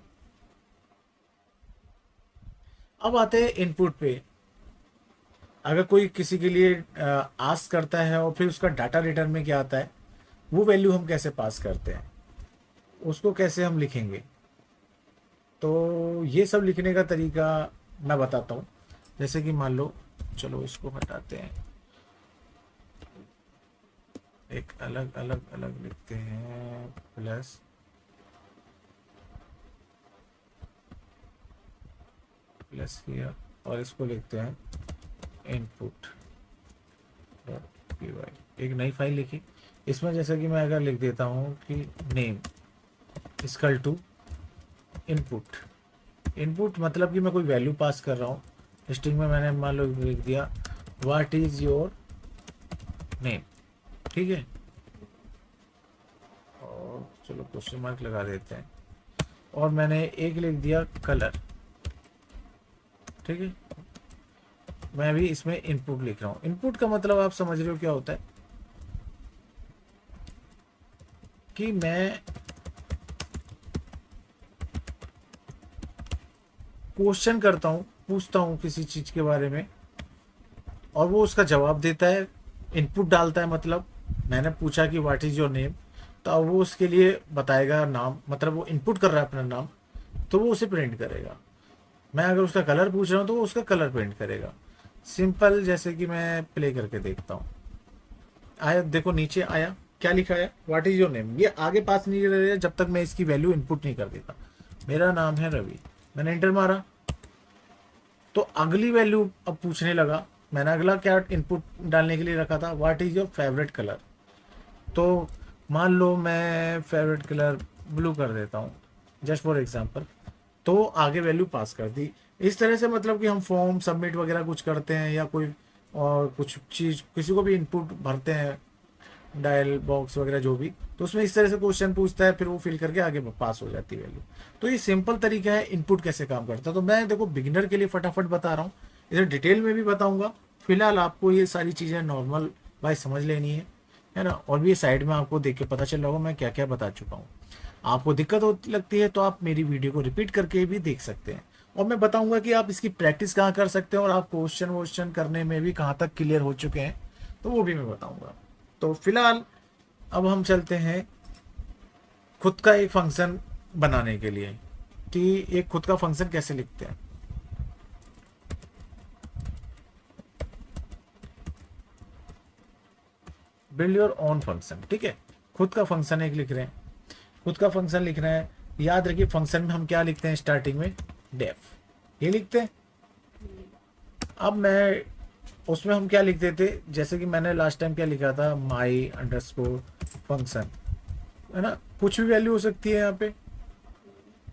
अब आते हैं इनपुट पे। अगर कोई किसी के लिए आस्क करता है और फिर उसका डाटा रिटर्न में क्या आता है, वो वैल्यू हम कैसे पास करते हैं, उसको कैसे हम लिखेंगे। तो ये सब लिखने का तरीका मैं बताता हूँ। जैसे कि मान लो, चलो इसको हटाते हैं, एक अलग अलग अलग लिखते हैं, प्लस प्लस हियर, और इसको लिखते हैं इनपुट डॉट पी वाई। एक नई फाइल लिखी, इसमें जैसे कि मैं अगर लिख देता हूँ कि name equal to input. Input मतलब कि मैं कोई वैल्यू पास कर रहा हूँ। स्ट्रिंग में मैंने मान लो लिख दिया व्हाट इज योर नेम, ठीक है। और चलो क्वेश्चन मार्क लगा देते हैं, और मैंने एक लिख दिया कलर, ठीक है। मैं भी इसमें इनपुट लिख रहा हूँ। इनपुट का मतलब आप समझ रहे हो क्या होता है, कि मैं क्वेश्चन करता हूँ, पूछता हूँ किसी चीज के बारे में, और वो उसका जवाब देता है। इनपुट डालता है, मतलब मैंने पूछा कि व्हाट इज योर नेम, तो अब वो उसके लिए बताएगा नाम, मतलब वो इनपुट कर रहा है अपना नाम, तो वो उसे प्रिंट करेगा। मैं अगर उसका कलर पूछ रहा हूँ तो वो उसका कलर प्रिंट करेगा। सिंपल। जैसे कि मैं प्ले करके देखता हूँ, आया, देखो नीचे आया, क्या लिखा है, व्हाट इज योर नेम। ये आगे पास नहीं करेगा जब तक मैं इसकी वैल्यू इनपुट नहीं कर देता। मेरा नाम है रवि, मैंने इंटर मारा तो अगली वैल्यू अब पूछने लगा। मैंने अगला क्या इनपुट डालने के लिए रखा था, what is your favourite colour. तो मान लो मैं फेवरेट कलर ब्लू कर देता हूँ, जस्ट फॉर एग्जांपल। तो आगे वैल्यू पास कर दी। इस तरह से मतलब कि हम फॉर्म सबमिट वगैरह कुछ करते हैं, या कोई और कुछ चीज़ किसी को भी इनपुट भरते हैं, डायल बॉक्स वगैरह जो भी, तो उसमें इस तरह से क्वेश्चन पूछता है, फिर वो फिल करके आगे पास हो जाती है वैल्यू। तो ये सिंपल तरीका है इनपुट कैसे काम करता है। तो मैं देखो बिगिनर के लिए फटाफट बता रहा हूँ, इसे डिटेल में भी बताऊंगा। फिलहाल आपको ये सारी चीज़ें नॉर्मल बाय समझ लेनी है ना। और भी ये साइड में आपको देख के पता चल रहा होगा मैं क्या क्या बता चुका हूँ। आपको दिक्कत होती लगती है तो आप मेरी वीडियो को रिपीट करके भी देख सकते हैं, और मैं बताऊंगा कि आप इसकी प्रैक्टिस कहाँ कर सकते हैं, और आप क्वेश्चन वोश्चन करने में भी कहाँ तक क्लियर हो चुके हैं, तो वो भी मैं बताऊंगा। तो फिलहाल अब हम चलते हैं खुद का एक फंक्शन बनाने के लिए, कि एक खुद का फंक्शन कैसे लिखते हैं। बिल्ड योर ओन फंक्शन, ठीक है। खुद का फंक्शन एक लिख रहे हैं, खुद का फंक्शन लिखना है। याद रखिए फंक्शन में हम क्या लिखते हैं, स्टार्टिंग में डेफ, ये लिखते हैं। अब मैं उसमें हम क्या लिख देते, जैसे कि मैंने लास्ट टाइम क्या लिखा था, माई अंडरस्कोर फंक्शन, है ना। कुछ भी वैल्यू हो सकती है यहाँ पे,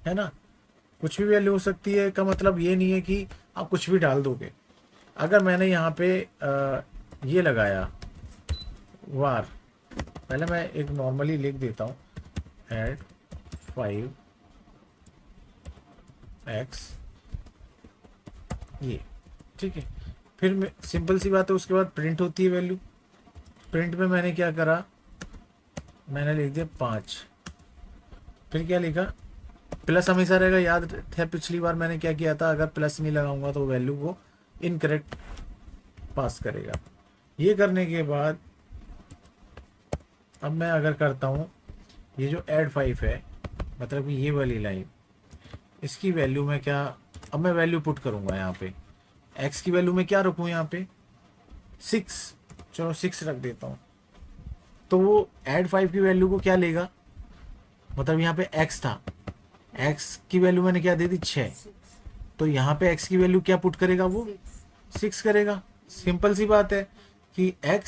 है ना, कुछ भी वैल्यू हो सकती है। का मतलब ये नहीं है कि आप कुछ भी डाल दोगे। अगर मैंने यहाँ पे ये लगाया वार, पहले मैं एक नॉर्मली लिख देता हूँ, ऐड 5x, ये ठीक है। फिर सिंपल सी बात है, उसके बाद प्रिंट होती है वैल्यू। प्रिंट में मैंने क्या करा, मैंने लिख दिया 5। फिर क्या लिखा, प्लस हमेशा रहेगा। याद है पिछली बार मैंने क्या किया था, अगर प्लस नहीं लगाऊंगा तो वैल्यू को इनकरेक्ट पास करेगा। ये करने के बाद अब मैं अगर करता हूँ, ये जो ऐड 5 है, मतलब कि ये वाली लाइन, इसकी वैल्यू में क्या, अब मैं वैल्यू पुट करूँगा यहाँ पे। एक्स की वैल्यू में क्या रखूँ यहाँ पे, 6। चलो 6 रख देता हूँ। तो वो ऐड 5 की वैल्यू को क्या लेगा, मतलब यहाँ पे x था, x की वैल्यू मैंने क्या दे दी 6, तो यहाँ पे x की वैल्यू क्या पुट करेगा, वो 6 करेगा। सिंपल सी बात है कि x,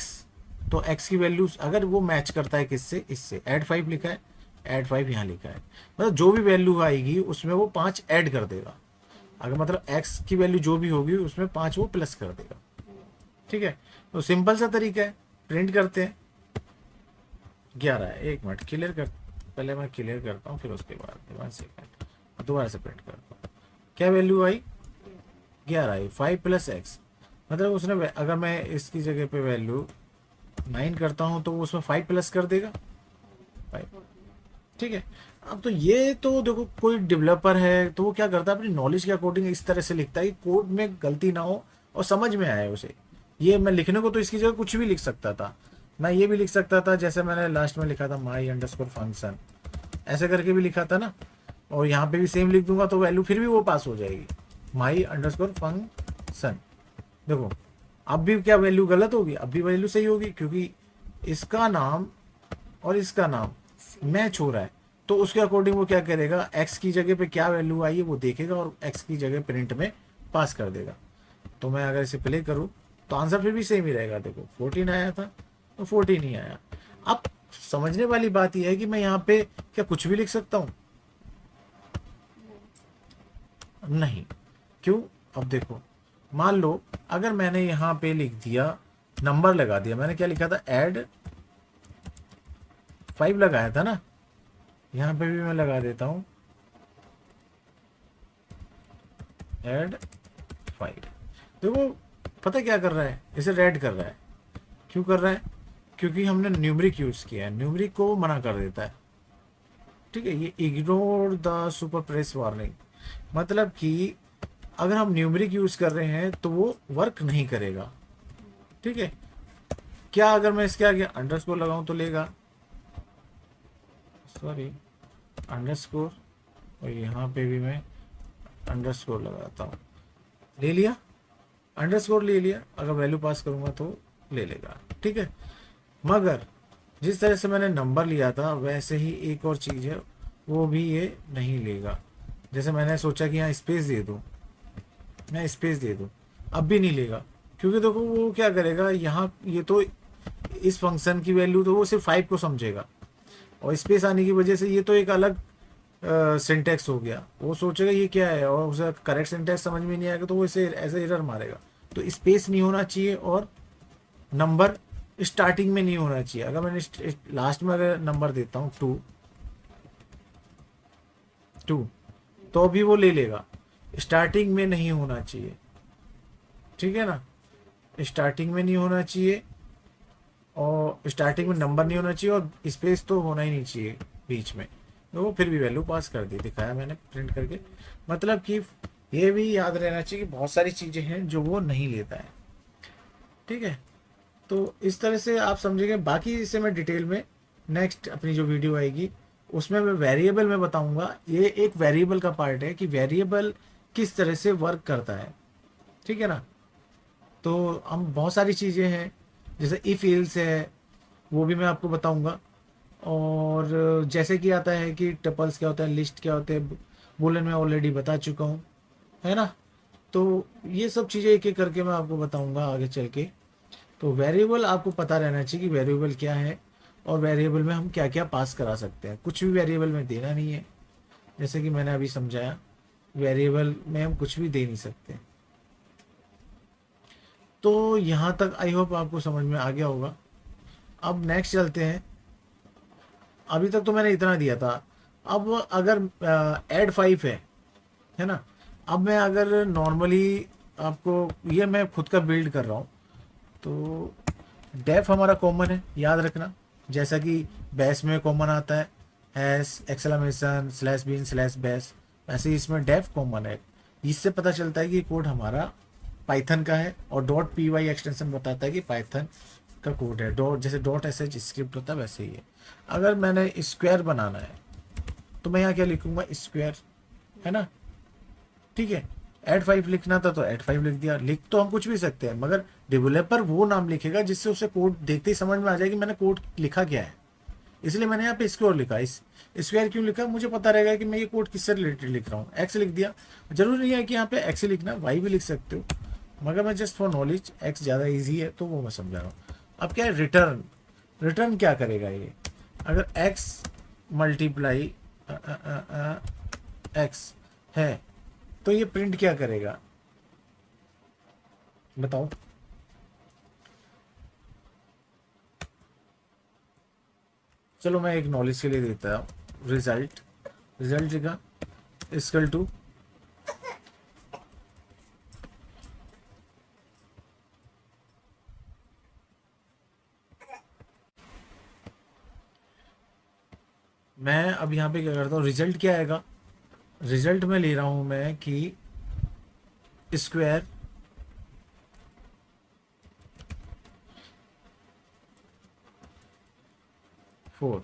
तो x की वैल्यू अगर वो मैच करता है किससे, इससे, ऐड 5 लिखा है, ऐड 5 यहाँ लिखा है, मतलब जो भी वैल्यू आएगी उसमें वो 5 ऐड कर देगा। अगर मतलब x की वैल्यू जो भी होगी उसमें 5 वो प्लस कर देगा। ठीक है, तो सिंपल सा तरीका है। प्रिंट करते हैं 11 है, एक मिनट क्लियर कर, पहले मैं क्लियर करता हूँ, फिर उसके बाद 1 सेकेंड दोबारा से प्रिंट करता हूँ। क्या वैल्यू आई, 11 आई। 5 + x, मतलब उसने अगर मैं इसकी जगह पे वैल्यू 9 करता हूँ तो वो उसमें 5 प्लस कर देगा, 5। ठीक है, अब तो ये तो देखो, कोई डेवलपर है तो वो क्या करता है, अपनी नॉलेज के अकॉर्डिंग इस तरह से लिखता है कि कोड में गलती ना हो और समझ में आए उसे। ये मैं लिखने को तो इसकी जगह कुछ भी लिख सकता था, मैं ये भी लिख सकता था, जैसे मैंने लास्ट में लिखा था my_function, ऐसे करके भी लिखा था ना, और यहाँ पे भी सेम लिख दूंगा तो वैल्यू फिर भी वो पास हो जाएगी, my_function। देखो अब भी क्या वैल्यू गलत होगी, अब भी वैल्यू सही होगी, क्योंकि इसका नाम और इसका नाम मैच हो रहा है। तो उसके अकॉर्डिंग वो क्या करेगा, x की जगह पे क्या वैल्यू आई है वो देखेगा और x की जगह प्रिंट में पास कर देगा। तो मैं अगर इसे प्ले करूँ तो आंसर फिर भी सेम ही रहेगा। देखो 14 आया था तो 14 ही आया। अब समझने वाली बात यह है कि मैं यहाँ पे क्या कुछ भी लिख सकता हूँ, नहीं, क्यों, अब देखो, मान लो अगर मैंने यहाँ पे लिख दिया, नंबर लगा दिया, मैंने क्या लिखा था, ऐड 5 लगाया था ना, यहाँ पे भी मैं लगा देता हूँ ऐड 5। देखो पता क्या कर रहा है, इसे रेड कर रहा है। क्यों कर रहा है, क्योंकि हमने न्यूमरिक यूज किया है, न्यूमरिक को मना कर देता है। ठीक है, ये ignore the super press warning, मतलब कि अगर हम न्यूमरिक यूज कर रहे हैं तो वो वर्क नहीं करेगा। ठीक है, क्या अगर मैं इसके आगे अंडरस्कोर लगाऊं तो लेगा, सॉरी अंडरस्कोर, और यहाँ पे भी मैं अंडरस्कोर लगाता हूँ, ले लिया, अंडरस्कोर ले लिया, अगर वैल्यू पास करूँगा तो ले लेगा। ठीक है, मगर जिस तरह से मैंने नंबर लिया था वैसे ही एक और चीज़ है, वो भी ये नहीं लेगा। जैसे मैंने सोचा कि यहाँ स्पेस दे दूँ, मैं स्पेस दे दूँ, अब भी नहीं लेगा, क्योंकि देखो वो क्या करेगा, यहाँ ये तो इस फंक्शन की वैल्यू तो वो सिर्फ 5 को समझेगा, और स्पेस आने की वजह से ये तो एक अलग सिंटेक्स हो गया, वो सोचेगा ये क्या है, और उसे करेक्ट सिंटेक्स समझ में नहीं आएगा तो वो इसे ऐसे एरर मारेगा। तो स्पेस नहीं होना चाहिए और नंबर स्टार्टिंग में नहीं होना चाहिए। अगर मैंने लास्ट में अगर नंबर देता हूँ 2 तो भी वो ले लेगा, स्टार्टिंग में नहीं होना चाहिए। ठीक है ना, स्टार्टिंग में नहीं होना चाहिए, और स्टार्टिंग में नंबर नहीं होना चाहिए, और स्पेस तो होना ही नहीं चाहिए बीच में। तो वो फिर भी वैल्यू पास कर दी, दिखाया मैंने प्रिंट करके। मतलब कि ये भी याद रहना चाहिए कि बहुत सारी चीज़ें हैं जो वो नहीं लेता है। ठीक है, तो इस तरह से आप समझेंगे। बाकी इसे मैं डिटेल में नेक्स्ट अपनी जो वीडियो आएगी उसमें मैं वेरिएबल में बताऊंगा। ये एक वेरिएबल का पार्ट है कि वेरिएबल किस तरह से वर्क करता है। ठीक है ना, तो हम बहुत सारी चीज़ें हैं, जैसे इफ एल्स है वो भी मैं आपको बताऊंगा, और जैसे कि आता है कि टपल्स क्या होता है, लिस्ट क्या होते हैं, बूलियन में ऑलरेडी बता चुका हूँ, है ना। तो ये सब चीज़ें एक एक करके मैं आपको बताऊंगा आगे चल के। तो वेरिएबल आपको पता रहना चाहिए कि वेरिएबल क्या है, और वेरिएबल में हम क्या क्या पास करा सकते हैं। कुछ भी वेरिएबल में देना नहीं है, जैसे कि मैंने अभी समझाया, वेरिएबल में हम कुछ भी दे नहीं सकते। तो यहाँ तक आई होप आपको समझ में आ गया होगा। अब नेक्स्ट चलते हैं अभी तक तो मैंने इतना दिया था। अब अगर ऐड 5 है ना, अब मैं अगर नॉर्मली आपको, ये मैं खुद का बिल्ड कर रहा हूँ, तो डेफ हमारा कॉमन है, याद रखना, जैसा कि बैस में कॉमन आता है hash exclamation slash bin slash bash, वैसे ही इसमें डेफ कॉमन है। इससे पता चलता है कि कोड हमारा पाइथन का है, और डॉट पी वाई एक्सटेंशन बताता है कि पाइथन का कोड है। डॉट जैसे डॉट एस एच स्क्रिप्ट होता है वैसे ही है। अगर मैंने स्क्वायर बनाना है तो मैं यहाँ क्या लिखूंगा, स्क्वायर, है ना, ठीक है। ऐड 5 लिखना था तो ऐड 5 लिख दिया। लिख तो हम कुछ भी सकते हैं, मगर डेवलपर वो नाम लिखेगा जिससे उसे कोड देखते ही समझ में आ जाए कि मैंने कोड लिखा क्या है। इसलिए मैंने यहाँ पे स्क्वायर लिखा। इस स्क्वायर क्यों लिखा, मुझे पता रहेगा कि मैं ये कोड किससे रिलेटेड लिख रहा हूँ। एक्स लिख दिया, जरूरी नहीं है कि यहाँ पे एक्स ही लिखना, वाई भी लिख सकते हो, मगर मैं जस्ट फॉर नॉलेज, एक्स ज़्यादा ईजी है तो वो मैं समझा रहा हूँ। अब क्या है, रिटर्न, रिटर्न क्या करेगा ये, अगर एक्स मल्टीप्लाई एक्स है तो ये प्रिंट क्या करेगा बताओ। चलो मैं एक नॉलेज के लिए देता हूँ, रिजल्ट, रिजल्ट का इक्वल टू मैं अब यहाँ पे क्या करता हूँ, रिजल्ट क्या आएगा, रिजल्ट में ले रहा हूँ मैं कि स्क्वायर फोर।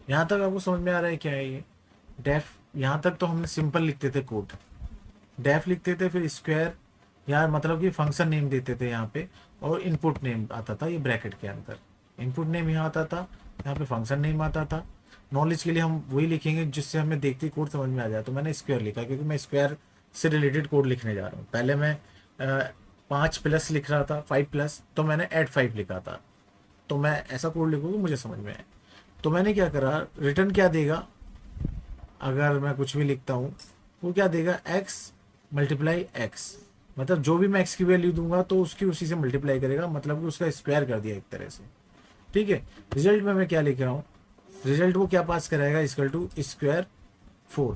यहाँ तक आपको समझ में आ रहा है क्या है ये डेफ। यहाँ तक तो हमने सिंपल लिखते थे कोड, डेफ लिखते थे, फिर स्क्वायर, यार मतलब कि फंक्शन नेम देते थे यहाँ पे, और इनपुट नेम आता था ये ब्रैकेट के अंदर, इनपुट नेम यहाँ आता था, यहाँ पे फंक्शन नेम आता था। नॉलेज के लिए हम वही लिखेंगे जिससे हमें देखते ही कोड समझ में आ जाए। तो मैंने स्क्वायर लिखा क्योंकि मैं स्क्वायर से रिलेटेड कोड लिखने जा रहा हूँ। पहले मैं 5+ लिख रहा था, 5+, तो मैंने ऐड 5 लिखा था। तो मैं ऐसा कोड लिखूँगा मुझे समझ में आए। तो मैंने क्या करा, रिटर्न क्या देगा, अगर मैं कुछ भी लिखता हूँ वो क्या देगा, एक्स मल्टीप्लाई एक्स, मतलब जो भी मैं एक्स की वैल्यू दूंगा तो उसकी उसी से मल्टीप्लाई करेगा, मतलब कि उसका स्क्वायर कर दिया एक तरह से, ठीक है। रिजल्ट में मैं क्या लिख रहा हूँ, रिजल्ट वो क्या पास कराएगा, इक्वल टू स्क्वायर 4,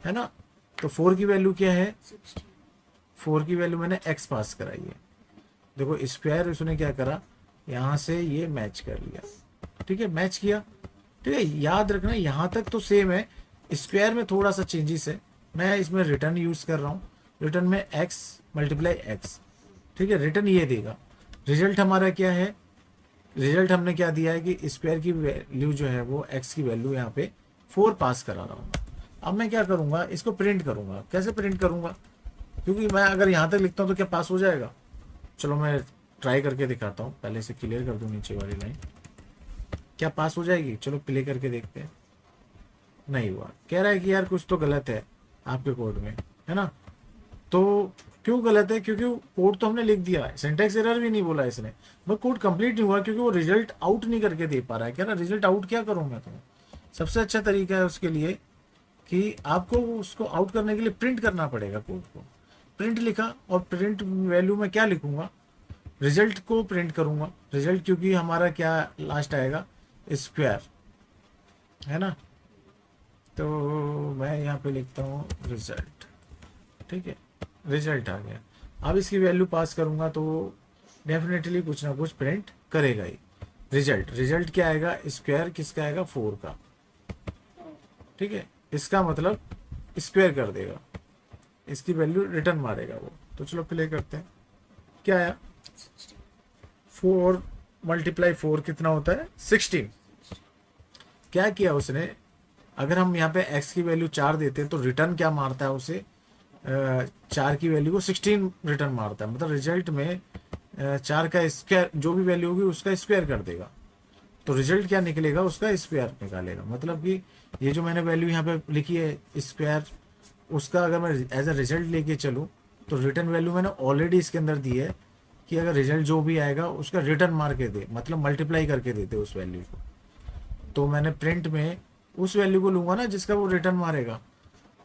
है ना। तो 4 की वैल्यू क्या है, 4 की वैल्यू मैंने एक्स पास कराई है। देखो स्क्वायर उसने क्या करा, यहाँ से ये मैच कर लिया, ठीक है, मैच किया, ठीक है। याद रखना यहाँ तक तो सेम है, स्क्वायर में थोड़ा सा चेंजेस है। मैं इसमें रिटर्न यूज कर रहा हूँ, रिटर्न में एक्स मल्टीप्लाई एक्स, ठीक है, रिटर्न ये देगा। रिजल्ट हमारा क्या है, रिजल्ट हमने क्या दिया है कि स्क्वायर की वैल्यू जो है वो एक्स की वैल्यू यहाँ पे 4 पास करा रहा हूँ। अब मैं क्या करूँगा, इसको प्रिंट करूँगा। कैसे प्रिंट करूँगा, क्योंकि मैं अगर यहाँ तक लिखता हूँ तो क्या पास हो जाएगा। चलो मैं ट्राई करके दिखाता हूँ, पहले से क्लियर कर दूँ नीचे वाली लाइन, क्या पास हो जाएगी। चलो प्ले करके देखते हैं, नहीं हुआ। कह रहा है कि यार कुछ तो गलत है आपके कोड में, है ना। तो क्यों गलत है, क्योंकि कोड तो हमने लिख दिया है, सिंटैक्स एरर भी नहीं बोला इसने, बट कोड कंप्लीट नहीं हुआ क्योंकि वो रिजल्ट आउट नहीं करके दे पा रहा है। कह रहा रिजल्ट आउट क्या करूँ मैं, तुम्हें सबसे अच्छा तरीका है उसके लिए कि आपको उसको आउट करने के लिए प्रिंट करना पड़ेगा कोड को। प्रिंट लिखा, और प्रिंट वैल्यू में क्या लिखूंगा, रिजल्ट को प्रिंट करूंगा। रिजल्ट क्योंकि हमारा क्या लास्ट आएगा, स्क्वायर, है ना। तो मैं यहाँ पे लिखता हूँ रिजल्ट, ठीक है, रिजल्ट आ गया। अब इसकी वैल्यू पास करूंगा तो डेफिनेटली कुछ ना कुछ प्रिंट करेगा ही। रिजल्ट, रिजल्ट क्या आएगा, स्क्वायर किसका आएगा, 4 का, ठीक है। इसका मतलब स्क्वायर कर देगा, इसकी वैल्यू रिटर्न मारेगा वो। तो चलो प्ले करते हैं, क्या आया, 4 मल्टीप्लाई 4 कितना होता है, 16। क्या किया उसने, अगर हम यहाँ पे x की वैल्यू 4 देते हैं तो रिटर्न क्या मारता है उसे, 4 की वैल्यू को 16 रिटर्न मारता है, मतलब रिजल्ट में 4 का स्क्वायर जो भी वैल्यू होगी उसका स्क्वायर कर देगा। तो रिजल्ट क्या निकलेगा, उसका स्क्वायर निकालेगा। मतलब कि ये जो मैंने वैल्यू यहाँ पे लिखी है स्क्वायर, उसका अगर मैं एज अ रिजल्ट लेके चलूँ तो रिटर्न वैल्यू मैंने ऑलरेडी इसके अंदर दी है कि अगर रिजल्ट जो भी आएगा उसका रिटर्न मार के दे, मतलब मल्टीप्लाई करके देते उस वैल्यू को। तो मैंने प्रिंट में उस वैल्यू को लूंगा ना जिसका वो रिटर्न मारेगा।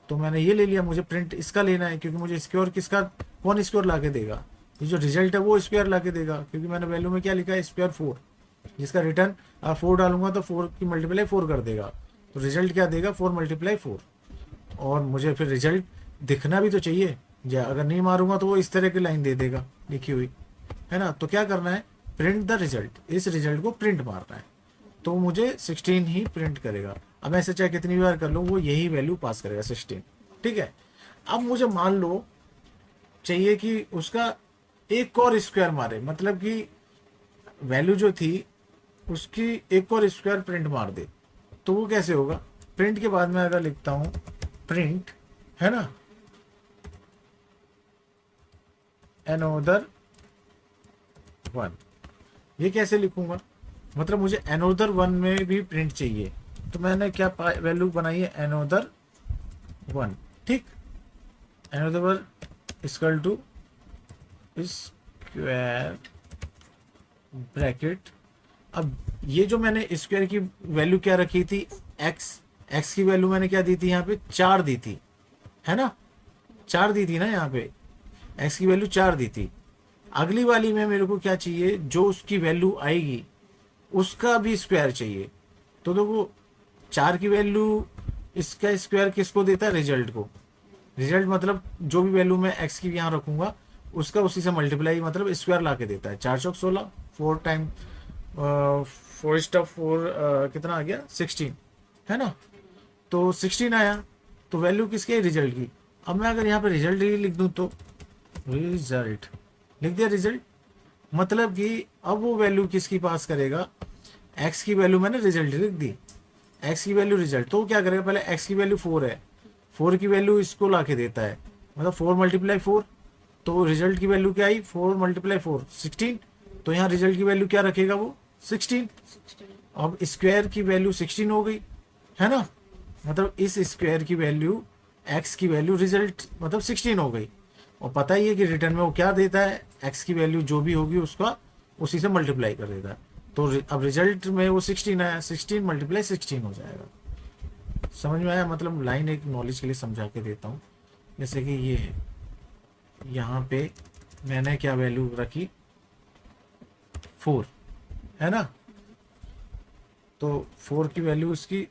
तो मैंने ये ले लिया, मुझे प्रिंट इसका लेना है क्योंकि मुझे स्क्वायर किसका, कौन स्क्वायर ला के देगा, ये जो रिजल्ट है वो स्क्वायर ला के देगा, क्योंकि मैंने वैल्यू में क्या लिखा है, स्क्वायर 4, जिसका रिटर्न अब 4 डालूंगा तो 4 की मल्टीप्लाई 4 कर देगा, तो रिजल्ट क्या देगा, 4 मल्टीप्लाई 4। और मुझे फिर रिजल्ट दिखना भी तो चाहिए, या अगर नहीं मारूंगा तो वो इस तरह की लाइन दे देगा लिखी हुई, है ना। तो क्या करना है, प्रिंट द रिजल्ट, इस रिजल्ट को प्रिंट मारना है, तो मुझे 16 ही प्रिंट करेगा। अब ऐसे चाहे कितनी बार कर लूँ वो यही वैल्यू पास करेगा 16, ठीक है। अब मुझे मान लो चाहिए कि उसका एक और स्क्वायर मारे, मतलब कि वैल्यू जो थी उसकी एक और स्क्वायर प्रिंट मार दे, तो वो कैसे होगा, प्रिंट के बाद में अगर लिखता हूं प्रिंट, है ना, एनोदर वन, ये कैसे लिखूंगा, मतलब मुझे एनोदर वन में भी प्रिंट चाहिए, तो मैंने क्या वैल्यू बनाई है, एनोदर वन, ठीक। Another one equal to square bracket. अब ये जो मैंने स्क्वायर की वैल्यू क्या रखी थी, एक्स, एक्स की वैल्यू मैंने क्या दी थी यहाँ पे, 4 दी थी, है ना, 4 दी थी ना यहाँ पे, एक्स की वैल्यू 4 दी थी। अगली वाली में मेरे को क्या चाहिए, जो उसकी वैल्यू आएगी उसका भी स्क्वायर चाहिए, तो देखो 4 की वैल्यू, इसका स्क्वायर किसको देता है, रिजल्ट को। रिजल्ट मतलब जो भी वैल्यू मैं एक्स की यहाँ रखूंगा उसका उसी से मल्टीप्लाई, मतलब स्क्वायर ला के देता है। 4 चौक 16, 4 टाइम 4 स्टफ 4 कितना आ गया, 16, है ना। तो 16 आया, तो वैल्यू किसकी है, रिजल्ट की। अब मैं अगर यहाँ पे रिजल्ट ही लिख दूँ तो रिजल्ट लिख दिया, रिजल्ट मतलब कि अब वो वैल्यू किसकी पास करेगा, एक्स की वैल्यू मैंने रिजल्ट लिख दी, एक्स की वैल्यू रिजल्ट, तो वो क्या करेगा, पहले एक्स की वैल्यू 4 है, 4 की वैल्यू इसको ला के देता है, मतलब 4 मल्टीप्लाई 4, तो रिजल्ट की वैल्यू क्या आई, 4 मल्टीप्लाई 4 16, तो यहाँ रिजल्ट की वैल्यू क्या रखेगा वो 16। अब स्क्वायर की वैल्यू 16 हो गई, है ना, मतलब इस स्क्वायर की वैल्यू, एक्स की वैल्यू रिजल्ट मतलब 16 हो गई। और पता ही है कि रिटर्न में वो क्या देता है, एक्स की वैल्यू जो भी होगी उसका उसी से मल्टीप्लाई कर देता है, तो अब रिजल्ट में वो 16 आया, 16 मल्टीप्लाई 16 हो जाएगा। समझ में आया, मतलब लाइन एक नॉलेज के लिए समझा के देता हूँ। जैसे कि ये है, यहाँ पे मैंने क्या वैल्यू रखी, 4, है ना, तो 4 की वैल्यू इसकी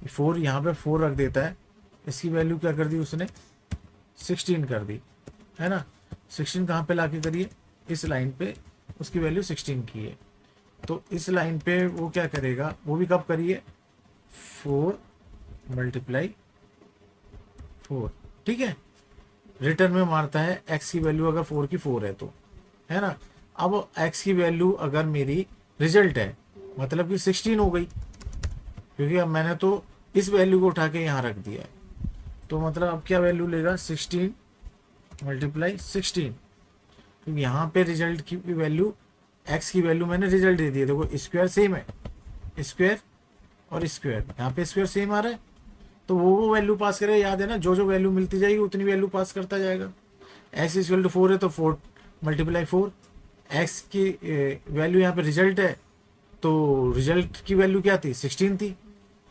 4, यहाँ पे 4 रख देता है, इसकी वैल्यू क्या कर दी उसने, 16 कर दी, है ना। 16 कहाँ पे लाके करिए, इस लाइन पे उसकी वैल्यू 16 की है, तो इस लाइन पे वो क्या करेगा, वो भी कब करिए, 4 मल्टीप्लाई 4, ठीक है। रिटर्न में मारता है एक्स की वैल्यू अगर 4 की 4 है तो, है ना। अब एक्स की वैल्यू अगर मेरी रिजल्ट है मतलब कि 16 हो गई, क्योंकि अब मैंने तो इस वैल्यू को उठा के यहाँ रख दिया है, तो मतलब अब क्या वैल्यू लेगा, 16 मल्टीप्लाई 16, क्योंकि यहाँ पे रिजल्ट की वैल्यू, एक्स की वैल्यू मैंने रिजल्ट दे दी है, देखो स्क्वायर सेम है, स्क्वायर और स्क्वायर, यहाँ पे स्क्वायर सेम आ रहा है, तो वो वैल्यू पास करेगा, याद है ना, जो जो वैल्यू मिलती जाएगी उतनी वैल्यू पास करता जाएगा। एक्स इक्वल टू 4 है तो 4 मल्टीप्लाई 4, एक्स की वैल्यू यहाँ पे रिजल्ट है, तो रिजल्ट की वैल्यू क्या थी, 16 थी,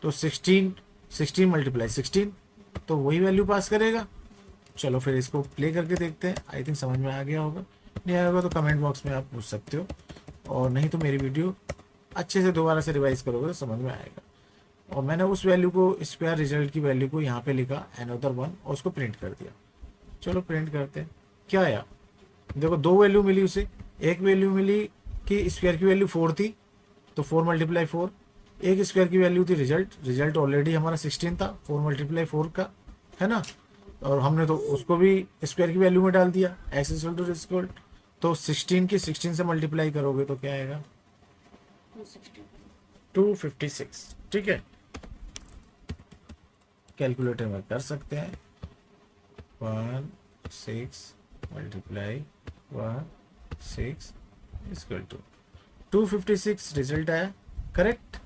तो 16, 16 मल्टीप्लाई 16, तो वही वैल्यू पास करेगा। चलो फिर इसको प्ले करके देखते हैं, आई थिंक समझ में आ गया होगा, नहीं आया होगा तो कमेंट बॉक्स में आप पूछ सकते हो, और नहीं तो मेरी वीडियो अच्छे से दोबारा से रिवाइज करोगे तो समझ में आएगा। और मैंने उस वैल्यू को, स्क्वायर रिजल्ट की वैल्यू को यहाँ पे लिखा एनोदर वन और उसको प्रिंट कर दिया। चलो प्रिंट करते हैं, क्या आया, देखो 2 वैल्यू मिली उसे, एक वैल्यू मिली कि स्क्वायर की वैल्यू 4 थी तो 4 मल्टीप्लाई 4, एक स्क्वायर की वैल्यू थी रिजल्ट, रिजल्ट ऑलरेडी हमारा 16 था, 4 मल्टीप्लाई 4 का, है ना, और हमने तो उसको भी स्क्वायर की वैल्यू में डाल दिया, एक्स इक्वल टू स्क्वायर, तो 16 की 16 से मल्टीप्लाई करोगे तो क्या आएगा, 256, ठीक है। कैलकुलेटर में कर सकते हैं, 16 मल्टीप्लाई 16 इक्वल टू 256 रिजल्ट आया, करेक्ट।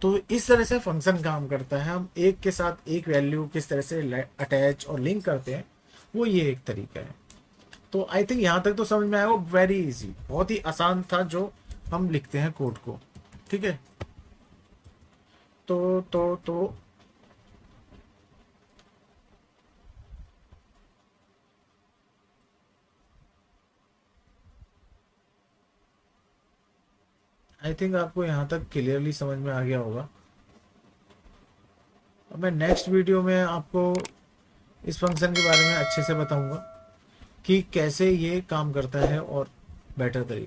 तो इस तरह से फंक्शन काम करता है, हम एक के साथ एक वैल्यू किस तरह से अटैच और लिंक करते हैं, वो ये एक तरीका है। तो आई थिंक यहाँ तक तो समझ में आया, वो वेरी इजी, बहुत ही आसान था जो हम लिखते हैं कोड को, ठीक है। तो आई थिंक आपको यहाँ तक क्लियरली समझ में आ गया होगा। अब मैं नेक्स्ट वीडियो में आपको इस फंक्शन के बारे में अच्छे से बताऊंगा कि कैसे ये काम करता है और बेटर तरीके